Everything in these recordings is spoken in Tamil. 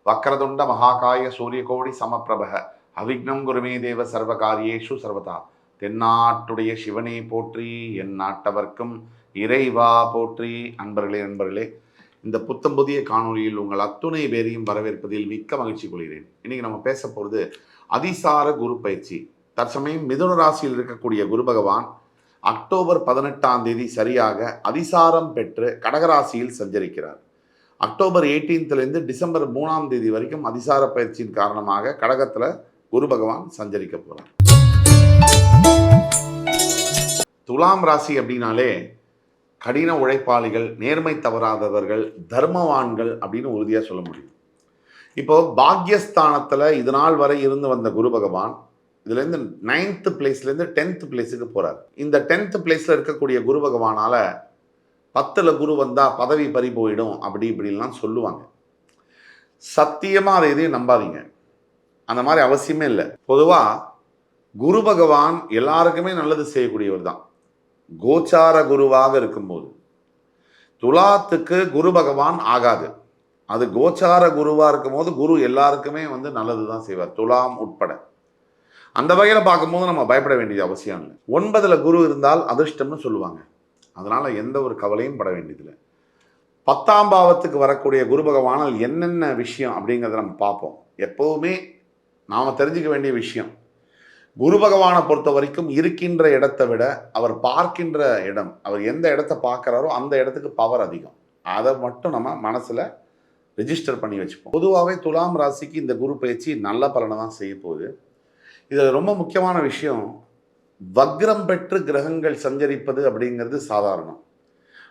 வக்ரதுண்ட மகாகாய சூரியகோடி சமப்பிரபக அவிக்னம் குருமே தேவ சர்வகாரியேஷு சர்வதா. தென்னாட்டுடைய சிவனே போற்றி, என் நாட்டவர்க்கும் இறைவா போற்றி. நண்பர்களே, இந்த புத்தம் புதிய காணொலியில் உங்கள் அத்துணை பேரையும் வரவேற்பதில் மிக்க மகிழ்ச்சி கொள்கிறேன். இன்னைக்கு நம்ம பேச போகிறது அதிசார குரு பயிற்சி. தற்சமயம் மிதுன ராசியில் இருக்கக்கூடிய குரு பகவான் அக்டோபர் 18 சரியாக அதிசாரம் பெற்று கடகராசியில் சஞ்சரிக்கிறார். அக்டோபர் 18 டிசம்பர் 3 வரைக்கும் அதிசார பயிற்சியின் காரணமாக கடகத்தில் குரு பகவான் சஞ்சரிக்க போகிறார். துலாம் ராசி அப்படின்னாலே கடின உழைப்பாளிகள், நேர்மை தவறாதவர்கள், தர்மவான்கள் அப்படின்னு உறுதியாக சொல்ல முடியும். இப்போ பாக்யஸ்தானத்தில் இது நாள் வரை இருந்து வந்த குரு பகவான் இதுலேருந்து 9th பிளேஸ்லேருந்து 10th பிளேஸுக்கு போகிறார். இந்த 10th பிளேஸில் இருக்கக்கூடிய குரு பகவானால் 10ல் குரு வந்தால் பதவி பறி போயிடும் அப்படி இப்படிலாம் சொல்லுவாங்க. சத்தியமாக அதை எதையும் நம்பாதீங்க, அந்த மாதிரி அவசியமே இல்லை. பொதுவாக குரு பகவான் எல்லாருக்குமே நல்லது செய்யக்கூடியவர் தான். கோச்சார குருவாக இருக்கும்போது துலாத்துக்கு குரு பகவான் ஆகாது. அது கோச்சார குருவாக இருக்கும்போது குரு எல்லாருக்குமே நல்லது தான் செய்வார், துலாம் உட்பட. அந்த வகையில் பார்க்கும்போது நம்ம பயப்பட வேண்டியது அவசியம் இல்லை. 9ல் குரு இருந்தால் அதிர்ஷ்டம்னு சொல்லுவாங்க. அதனால் எந்த ஒரு கவலையும் பட வேண்டியதில்லை. 10ஆம் பாவத்துக்கு வரக்கூடிய குரு பகவானால் என்னென்ன விஷயம் அப்படிங்கிறத நம்ம பார்ப்போம். எப்போவுமே நாம் தெரிஞ்சுக்க வேண்டிய விஷயம், குரு பகவானை பொறுத்த வரைக்கும் இருக்கின்ற இடத்தை விட அவர் பார்க்கின்ற இடம், அவர் எந்த இடத்த பார்க்குறாரோ அந்த இடத்துக்கு பவர் அதிகம். அதை மட்டும் நம்ம மனசில் ரெஜிஸ்டர் பண்ணி வச்சுப்போம். பொதுவாகவே துலாம் ராசிக்கு இந்த குரு பயிற்சி நல்ல பலனை தான் செய்ய போகுது. இதில் ரொம்ப முக்கியமான விஷயம், வக்ரம் பெற்று கிரகங்கள் சஞ்சரிப்பது அப்படிங்கிறது சாதாரணம்.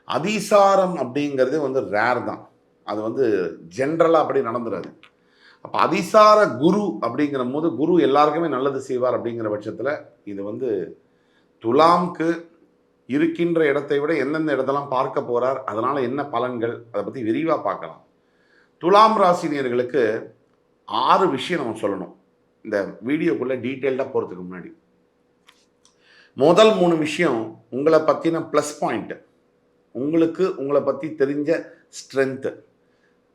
அதிசாரம் அப்படிங்கிறது ரேர் தான். அது ஜென்ரலாக அப்படி நடந்துடாது. அப்போ அதிசார குரு அப்படிங்கிற போது குரு எல்லாருக்குமே நல்லது செய்வார். அப்படிங்கிற பட்சத்தில் இது துலாம்க்கு இருக்கின்ற இடத்தை விட எந்தெந்த இடத்தெல்லாம் பார்க்க போகிறார், அதனால் என்ன பலன்கள், அதை பற்றி விரிவாக பார்க்கலாம். துலாம் ராசினியர்களுக்கு 6 விஷயம் நம்ம சொல்லணும் இந்த வீடியோக்குள்ளே டீட்டெயில்டாக போகிறதுக்கு முன்னாடி. முதல் 3 விஷயம் உங்களை பற்றின ப்ளஸ் பாயிண்ட்டு, உங்களை பற்றி தெரிஞ்ச ஸ்ட்ரென்த்து.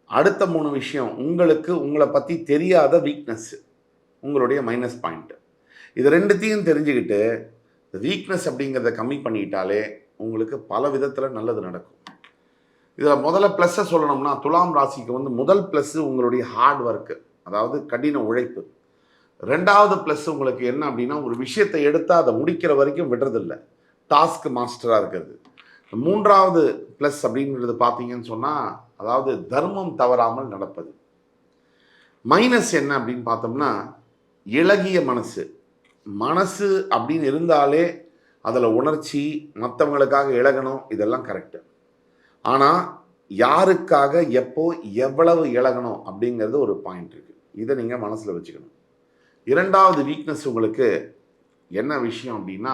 அடுத்த 3 விஷயம் உங்களை பற்றி தெரியாத வீக்னஸ்ஸு, உங்களுடைய மைனஸ் பாயிண்ட்டு. இது ரெண்டுத்தையும் தெரிஞ்சுக்கிட்டு வீக்னஸ் அப்படிங்கிறத கம்மி பண்ணிட்டாலே உங்களுக்கு பல விதத்தில் நல்லது நடக்கும். இதில் முதல்ல ப்ளஸ்ஸை சொல்லணும்னா, துலாம் ராசிக்கு முதல் ப்ளஸ்ஸு உங்களுடைய ஹார்ட் ஒர்க்கு, அதாவது கடின உழைப்பு. 2வது ப்ளஸ் உங்களுக்கு என்ன அப்படின்னா, ஒரு விஷயத்தை எடுத்தால் அதை முடிக்கிற வரைக்கும் விடுறதில்லை, டாஸ்க் மாஸ்டராக இருக்கிறது. 3வது ப்ளஸ் அப்படிங்கிறது பார்த்தீங்கன்னு சொன்னால், அதாவது தர்மம் தவறாமல் நடப்பது. மைனஸ் என்ன அப்படின்னு பார்த்தோம்னா, இளகிய மனசு அப்படின்னு இருந்தாலே அதில் உணர்ச்சி, மற்றவங்களுக்காக இழகணும், இதெல்லாம் கரெக்டு. ஆனால் யாருக்காக எப்போ எவ்வளவு இழகணும் அப்படிங்கிறது ஒரு பாயிண்ட் இருக்குது. இதை நீங்கள் மனசில் வச்சுக்கணும். 2வது வீக்னஸ் உங்களுக்கு என்ன விஷயம் அப்படின்னா,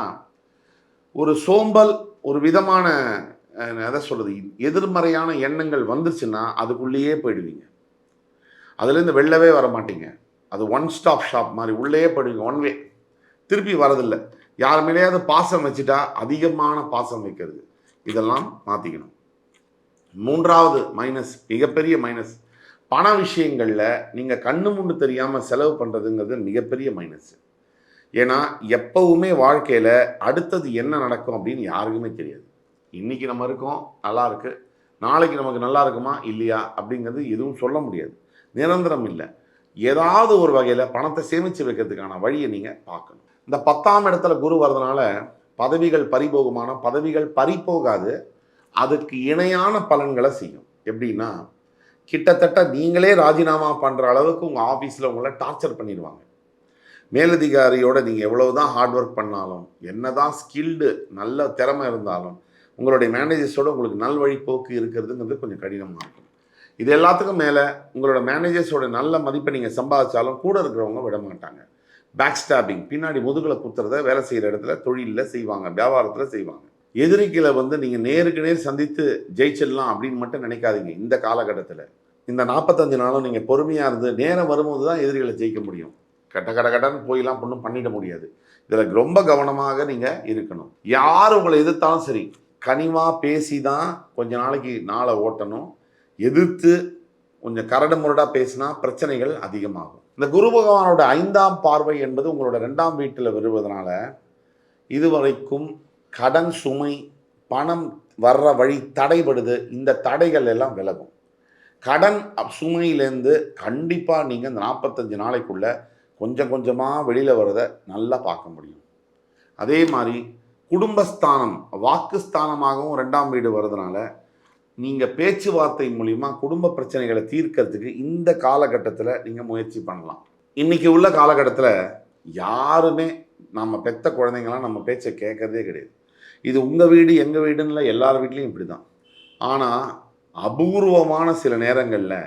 ஒரு சோம்பல், ஒரு விதமான எதை சொல்கிறது, எதிர்மறையான எண்ணங்கள் வந்துருச்சுன்னா அதுக்குள்ளேயே போயிடுவீங்க. அதுலேருந்து வெளிலவே வர மாட்டீங்க. அது ஒன் ஸ்டாப் ஷாப் மாதிரி உள்ளேயே போயிடுவீங்க, ஒன் வே, திருப்பி வரதில்லை. யார் மேலேயாவது பாசம் வச்சுட்டா அதிகமான பாசம் வைக்கிறது, இதெல்லாம் மாற்றிக்கணும். 3வது மைனஸ், மிகப்பெரிய மைனஸ், பண விஷயங்களில் நீங்கள் கண்ணு முன்னு தெரியாமல் செலவு பண்ணுறதுங்கிறது மிகப்பெரிய மைனஸ். ஏன்னா எப்போவுமே வாழ்க்கையில் அடுத்தது என்ன நடக்கும் அப்படின்னு யாருக்குமே தெரியாது. இன்றைக்கி நம்ம இருக்கோம், நல்லா இருக்கு, நாளைக்கு நமக்கு நல்லா இருக்குமா இல்லையா அப்படிங்கிறது எதுவும் சொல்ல முடியாது, நிரந்தரம் இல்லை. ஏதாவது ஒரு வகையில் பணத்தை சேமித்து வைக்கிறதுக்கான வழியை நீங்கள் பார்க்கணும். இந்த 10ஆம் இடத்துல குரு வரதுனால பதவிகள் பறிபோகுமான, பதவிகள் பறிபோகாது, அதுக்கு இணையான பலன்களை செய்யும். எப்படின்னா, கிட்டத்தட்ட நீங்களே ராஜினாமா பண்ணுற அளவுக்கு உங்கள் ஆஃபீஸில் உங்களை டார்ச்சர் பண்ணிடுவாங்க. மேலதிகாரியோட நீங்கள் எவ்வளவு தான் ஹார்ட் ஒர்க் பண்ணாலும், என்ன தான் ஸ்கில்டு நல்ல திறமை இருந்தாலும், உங்களுடைய மேனேஜர்ஸோடு உங்களுக்கு நல்வழி போக்கு இருக்கிறதுங்கிறது கொஞ்சம் கடினமாக இருக்கும். இது எல்லாத்துக்கும் மேலே உங்களோட மேனேஜர்ஸோட நல்ல மதிப்பை நீங்கள் சம்பாதிச்சாலும் கூட இருக்கிறவங்க விட மாட்டாங்க. பேக் ஸ்டாபிங், பின்னாடி முதுகில் குத்துறத வேலை செய்கிற இடத்துல, தொழிலில் செய்வாங்க, வியாபாரத்தில் செய்வாங்க. எதிரிகளை நீங்கள் நேருக்கு நேர் சந்தித்து ஜெயிச்சிடலாம் அப்படின்னு மட்டும் நினைக்காதீங்க. இந்த காலகட்டத்தில் இந்த 45 நாளும் நீங்கள் பொறுமையாக இருந்து நேரம் வரும்போது தான் எதிரிகளை ஜெயிக்க முடியும். கட்டன்னு போயெல்லாம் ஒன்றும் பண்ணிட முடியாது. இதில் ரொம்ப கவனமாக நீங்கள் இருக்கணும். யார் உங்களை எதிர்த்தாலும் சரி, கனிவாக பேசி தான் கொஞ்ச நாளைக்கு நாளை ஓட்டணும். எதிர்த்து கொஞ்சம் கரடு முரடாக பேசினா பிரச்சனைகள் அதிகமாகும். இந்த குரு பகவானோட 5ஆம் பார்வை என்பது உங்களோட 2ஆம் வீட்டில் வருவதனால இதுவரைக்கும் கடன் சுமை, பணம் வர்ற வழி தடைபடுது. இந்த தடைகள் எல்லாம் விலகும். கடன் சுமையிலேருந்து கண்டிப்பாக நீங்கள் இந்த 45 நாளைக்குள்ள கொஞ்சம் கொஞ்சமாக வெளியில் வரதை நல்லா பார்க்க முடியும். அதே மாதிரி குடும்பஸ்தானம், வாக்குஸ்தானமாகவும் 2ஆம் வீடு வர்றதுனால நீங்கள் பேச்சுவார்த்தை மூலிமா குடும்ப பிரச்சனைகளை தீர்க்கறதுக்கு இந்த காலகட்டத்தில் நீங்கள் முயற்சி பண்ணலாம். இன்றைக்கி உள்ள காலகட்டத்தில் யாருமே நம்ம பெத்த குழந்தைங்களாம் நம்ம பேச்சை கேட்கறதே கிடையாது. இது உங்கள் வீடு எங்கள் வீடுன்னு இல்லை, எல்லார் வீட்லேயும் இப்படி தான். ஆனால் அபூர்வமான சில நேரங்களில்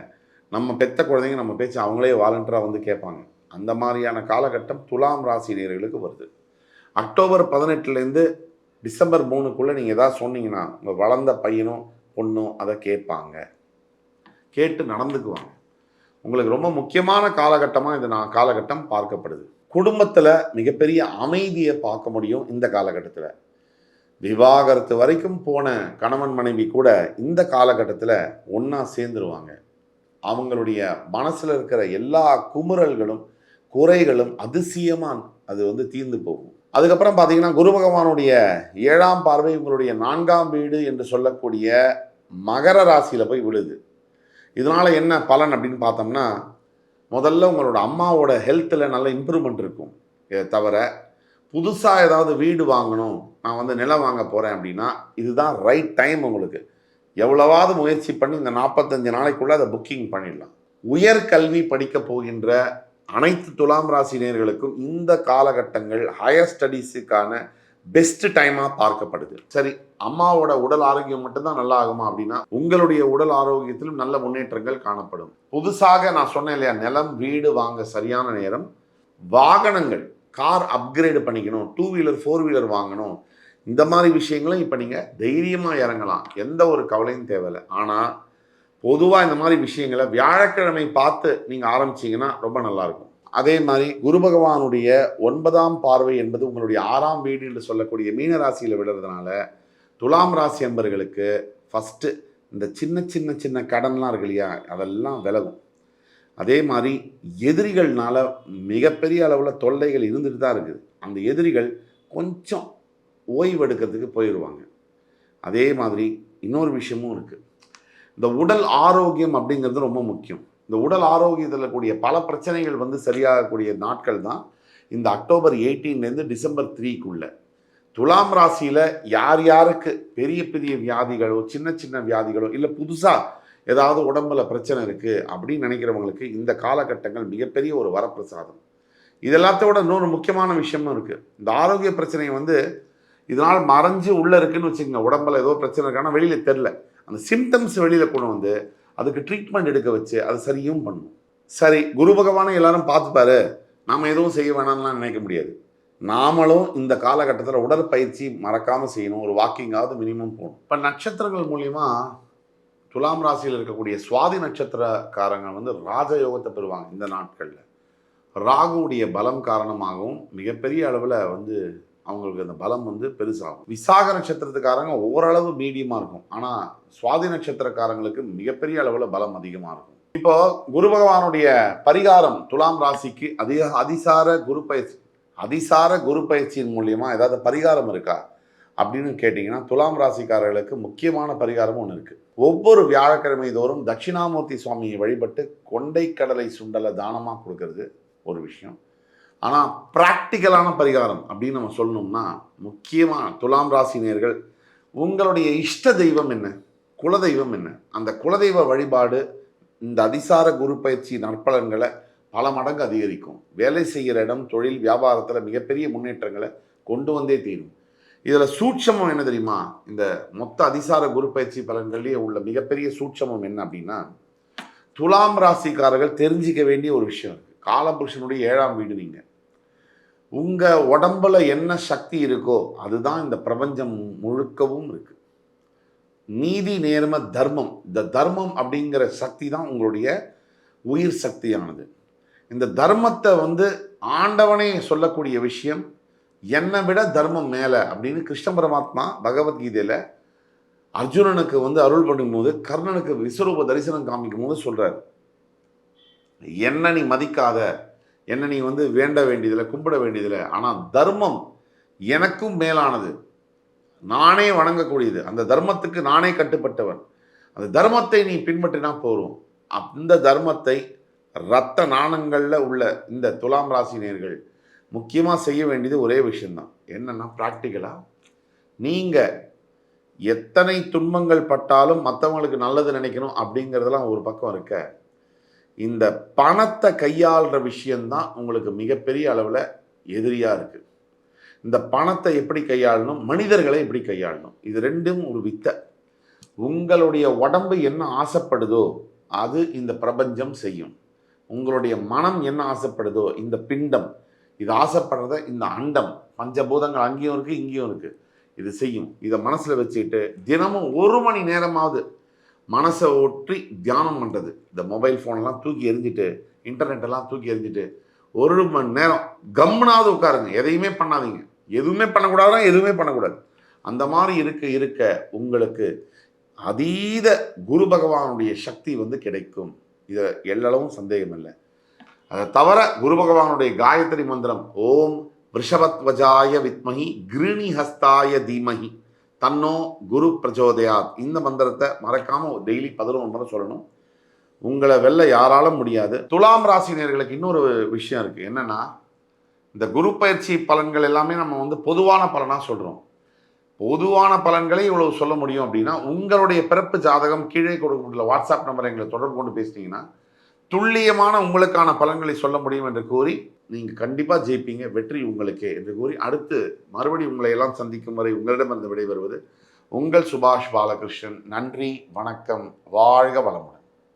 நம்ம பெத்த குழந்தைங்க நம்ம பேச்சு அவங்களே வாலண்டராக வந்து கேட்பாங்க. அந்த மாதிரியான காலகட்டம் துலாம் ராசி நேயர்களுக்கு வருது. அக்டோபர் 18லேருந்து டிசம்பர் 3க்குள்ளே நீங்கள் எதாவது சொன்னீங்கன்னா உங்கள் வளர்ந்த பையனும் பொண்ணும் அதை கேட்பாங்க, கேட்டு நடந்துக்குவாங்க. உங்களுக்கு ரொம்ப முக்கியமான காலகட்டமாக இந்த காலகட்டம் பார்க்கப்படுது. குடும்பத்தில் மிகப்பெரிய அமைதியை பார்க்க முடியும் இந்த காலகட்டத்தில். விவாகரத்து வரைக்கும் போன கணவன் மனைவி கூட இந்த காலகட்டத்தில் ஒன்றா சேர்ந்துருவாங்க. அவங்களுடைய மனசில் இருக்கிற எல்லா குமுறல்களும் குறைகளும் அதிசயமாக அது வந்து தீர்ந்து போகும். அதுக்கப்புறம் பார்த்தீங்கன்னா குரு பகவானுடைய 7ஆம் பார்வை உங்களுடைய 4ஆம் வீடு என்று சொல்லக்கூடிய மகர ராசியில் போய் விழுது. இதனால் என்ன பலன் அப்படின்னு பார்த்தோம்னா, முதல்ல உங்களோட அம்மாவோட ஹெல்த்தில் நல்ல இம்ப்ரூவ்மெண்ட் இருக்கும். இதை தவிர புதுசாக ஏதாவது வீடு வாங்கணும், நான் வந்து நிலம் வாங்க போகிறேன் அப்படின்னா இதுதான் ரைட் டைம். உங்களுக்கு எவ்வளவாவது முயற்சி பண்ணி இந்த 45 நாளைக்குள்ளே அதை புக்கிங் பண்ணிடலாம். உயர்கல்வி படிக்க போகின்ற அனைத்து துலாம் ராசி நேயர்களுக்கும் இந்த காலகட்டங்கள் ஹையர் ஸ்டடீஸுக்கான பெஸ்ட் டைமாக பார்க்கப்படுது. சரி, அம்மாவோட உடல் ஆரோக்கியம் மட்டும்தான் நல்லா ஆகுமா அப்படின்னா உங்களுடைய உடல் ஆரோக்கியத்திலும் நல்ல முன்னேற்றங்கள் காணப்படும். புதுசாக நான் சொன்னேன் இல்லையா, நிலம் வீடு வாங்க சரியான நேரம். வாகனங்கள், கார் அப்கிரேடு பண்ணிக்கணும், 2 வீலர் 4 வீலர் வாங்கணும், இந்த மாதிரி விஷயங்களும் இப்போ நீங்கள் தைரியமாக இறங்கலாம். எந்த ஒரு கவலையும் தேவையில்லை. ஆனால் பொதுவாக இந்த மாதிரி விஷயங்களை வியாழக்கிழமை பார்த்து நீங்கள் ஆரம்பிச்சிங்கன்னா ரொம்ப நல்லாயிருக்கும். அதே மாதிரி குரு பகவானுடைய 9ஆம் பார்வை என்பது உங்களுடைய 6ஆம் வீடு என்று சொல்லக்கூடிய மீன ராசியில் விடுறதுனால துலாம் ராசி அன்பர்களுக்கு ஃபஸ்ட்டு இந்த சின்ன சின்ன சின்ன கடன்லாம் இருக்கு இல்லையா, அதெல்லாம் விலகும். அதே மாதிரி எதிரிகள்னால மிகப்பெரிய அளவில் தொல்லைகள் இருந்துட்டு தான் இருக்குது. அந்த எதிரிகள் கொஞ்சம் ஓய்வெடுக்கிறதுக்கு போயிடுவாங்க. அதே மாதிரி இன்னொரு விஷயமும் இருக்குது. இந்த உடல் ஆரோக்கியம் அப்படிங்கிறது ரொம்ப முக்கியம். இந்த உடல் ஆரோக்கியத்தில் கூடிய பல பிரச்சனைகள் வந்து சரியாகக்கூடிய நாட்கள் தான் இந்த அக்டோபர் 18லேருந்து டிசம்பர் 3க்குள்ளே. துலாம் ராசியில் யார் யாருக்கு பெரிய பெரிய வியாதிகளோ சின்ன சின்ன வியாதிகளோ இல்லை புதுசாக ஏதாவது உடம்புல பிரச்சனை இருக்குது அப்படின்னு நினைக்கிறவங்களுக்கு இந்த காலகட்டங்கள் மிகப்பெரிய ஒரு வரப்பிரசாதம். இதெல்லாத்தோட இன்னொரு முக்கியமான விஷயமும் இருக்குது. இந்த ஆரோக்கிய பிரச்சனை வந்து இதனால் மறைஞ்சு உள்ளே இருக்குதுன்னு வச்சுக்கோங்க. உடம்புல ஏதோ பிரச்சனை இருக்கான்னா வெளியில் தெரில, அந்த சிம்டம்ஸ் வெளியில் கொண்டு வந்து அதுக்கு ட்ரீட்மெண்ட் எடுக்க வச்சு அது சரியும் பண்ணணும். சரி, குரு பகவானை எல்லாரும் பார்த்துப்பாரு, நாம் எதுவும் செய்ய வேணாம்லாம் நினைக்க முடியாது. நாமளும் இந்த காலகட்டத்தில் உடற்பயிற்சி மறக்காமல் செய்யணும். ஒரு வாக்கிங்காவது மினிமம் போகணும். இப்போ நட்சத்திரங்கள் மூலிமா துலாம் ராசியில் இருக்கக்கூடிய சுவாதி நட்சத்திரக்காரங்க வந்து ராஜயோகத்தை பெறுவாங்க இந்த நாட்களில். ராகுவுடைய பலம் காரணமாகவும் மிகப்பெரிய அளவில் வந்து அவங்களுக்கு அந்த பலம் வந்து பெருசாகும். விசாக நட்சத்திரத்துக்காரங்க ஓரளவு மீடியமாக இருக்கும். ஆனால் சுவாதி நட்சத்திரக்காரங்களுக்கு மிகப்பெரிய அளவில் பலம் அதிகமாக இருக்கும். இப்போ குரு பகவானுடைய பரிகாரம் துலாம் ராசிக்கு அதிசார குரு பயிற்சியின் மூலியமாக ஏதாவது பரிகாரம் இருக்கா அப்படின்னு கேட்டிங்கன்னா துலாம் ராசிக்காரர்களுக்கு முக்கியமான பரிகாரமும் ஒன்று இருக்குது. ஒவ்வொரு வியாழக்கிழமை தோறும் தட்சிணாமூர்த்தி சுவாமியை வழிபட்டு கொண்டை கடலை சுண்டலை தானமாக கொடுக்கறது ஒரு விஷயம். ஆனால் ப்ராக்டிக்கலான பரிகாரம் அப்படின்னு நம்ம சொல்லணும்னா முக்கியமாக துலாம் ராசி நேயர்கள் உங்களுடைய இஷ்ட தெய்வம் என்ன, குலதெய்வம் என்ன, அந்த குலதெய்வ வழிபாடு இந்த அதிசார குரு பயிற்சி நற்பலன்களை பல மடங்கு அதிகரிக்கும். வேலை செய்கிற இடம், தொழில், வியாபாரத்தில் மிகப்பெரிய முன்னேற்றங்களை கொண்டு வந்தே தீரும். இதில் சூட்சமம் என்ன தெரியுமா, இந்த மொத்த அதிசார குரு பயிற்சி பலன்கள்லேயே உள்ள மிகப்பெரிய சூட்சமம் என்ன அப்படின்னா துலாம் ராசிக்காரர்கள் தெரிஞ்சிக்க வேண்டிய ஒரு விஷயம் இருக்குது. காலபுருஷனுடைய 7ஆம் வீடு. நீங்கள் உங்கள் உடம்புல என்ன சக்தி இருக்கோ அதுதான் இந்த பிரபஞ்சம் முழுக்கவும் இருக்குது. நீதி, நேர்மை, தர்மம், இந்த தர்மம் அப்படிங்கிற சக்தி தான் உங்களுடைய உயிர் சக்தியானது. இந்த தர்மத்தை வந்து ஆண்டவனே சொல்லக்கூடிய விஷயம், என்னை விட தர்மம் மேலே அப்படின்னு கிருஷ்ண பரமாத்மா பகவத்கீதையில் அர்ஜுனனுக்கு வந்து அருள் பண்ணும்போது கர்ணனுக்கு விஸ்வரூப தரிசனம் காமிக்கும் போது சொல்றாரு, என்ன நீ மதிக்காத, என்ன நீ வந்து வேண்ட வேண்டியதில்லை, கும்பிட வேண்டியதில்லை, ஆனால் தர்மம் எனக்கும் மேலானது, நானே வணங்கக்கூடியது, அந்த தர்மத்துக்கு நானே கட்டுப்பட்டவன், அந்த தர்மத்தை நீ பின்பற்றினா போரும். அந்த தர்மத்தை இரத்த நாணங்களில் உள்ள இந்த துலாம் ராசினியர்கள் முக்கியமாக செய்ய வேண்டியது ஒரே விஷயம்தான். என்னன்னா, ப்ராக்டிக்கலாக நீங்கள் எத்தனை துன்பங்கள் பட்டாலும் மற்றவங்களுக்கு நல்லது நினைக்கணும் அப்படிங்கிறதெல்லாம் ஒரு பக்கம் இருக்க, இந்த பணத்தை கையாளுற விஷயம்தான் உங்களுக்கு மிகப்பெரிய அளவில் எதிரியாக இருக்குது. இந்த பணத்தை எப்படி கையாளணும், மனிதர்களை எப்படி கையாளணும், இது ரெண்டும் ஒரு வித்தை. உங்களுடைய உடம்பு என்ன ஆசைப்படுதோ அது இந்த பிரபஞ்சம் செய்யும். உங்களுடைய மனம் என்ன ஆசைப்படுதோ, இந்த பிண்டம் இது ஆசைப்படுறத இந்த அண்டம் பஞ்சபூதங்கள் அங்கேயும் இருக்குது இங்கேயும் இருக்குது, இது செய்யும். இதை மனசில் வச்சுக்கிட்டு தினமும் 1 மணி நேரமாவது மனசை ஒற்றி தியானம் பண்ணுறது. இந்த மொபைல் ஃபோன்லாம் தூக்கி எறிஞ்சிட்டு, இன்டர்நெட்டெல்லாம் தூக்கி எறிஞ்சிட்டு 1 மணி நேரம் கம்முனாவது உட்காருங்க. எதையுமே பண்ணாதீங்க. எதுவுமே பண்ணக்கூடாதுன்னா எதுவுமே பண்ணக்கூடாது. அந்த மாதிரி இருக்க உங்களுக்கு அதீத குரு பகவானுடைய சக்தி வந்து கிடைக்கும். இதை எல்லளவும் சந்தேகம் இல்லை. அதை தவிர குரு பகவானுடைய காயத்ரி மந்திரம், ஓம் ரிஷபத்வஜாய வித்மஹி கிருணி ஹஸ்தாய தீமஹி தன்னோ குரு பிரச்சோதயாத், இந்த மந்திரத்தை மறக்காம டெய்லி 11 முறை சொல்லணும். உங்களை வெல்ல யாராலும் முடியாது. துலாம் ராசினியர்களுக்கு இன்னொரு விஷயம் இருக்கு. என்னன்னா, இந்த குரு பயிற்சி பலன்கள் எல்லாமே நம்ம வந்து பொதுவான பலனாக சொல்கிறோம். பொதுவான பலன்களை இவ்வளவு சொல்ல முடியும் அப்படின்னா, உங்களுடைய பிறப்பு ஜாதகம் கீழே கொடுக்கப்பட்டுள்ள வாட்ஸ்அப் நம்பரை எங்களை தொடர்பு கொண்டு பேசிட்டீங்கன்னா துல்லியமான உங்களுக்கான பலன்களை சொல்ல முடியும் என்று கூறி, நீங்கள் கண்டிப்பாக ஜெயிப்பீங்க, வெற்றி உங்களுக்கே என்று கூறி, அடுத்து மறுபடியும் உங்களை எல்லாம் சந்திக்கும் வரை உங்களிடமிருந்து விடைபெறுவது உங்கள் சுபாஷ் பாலகிருஷ்ணன். நன்றி, வணக்கம், வாழ்க வளமுடன்.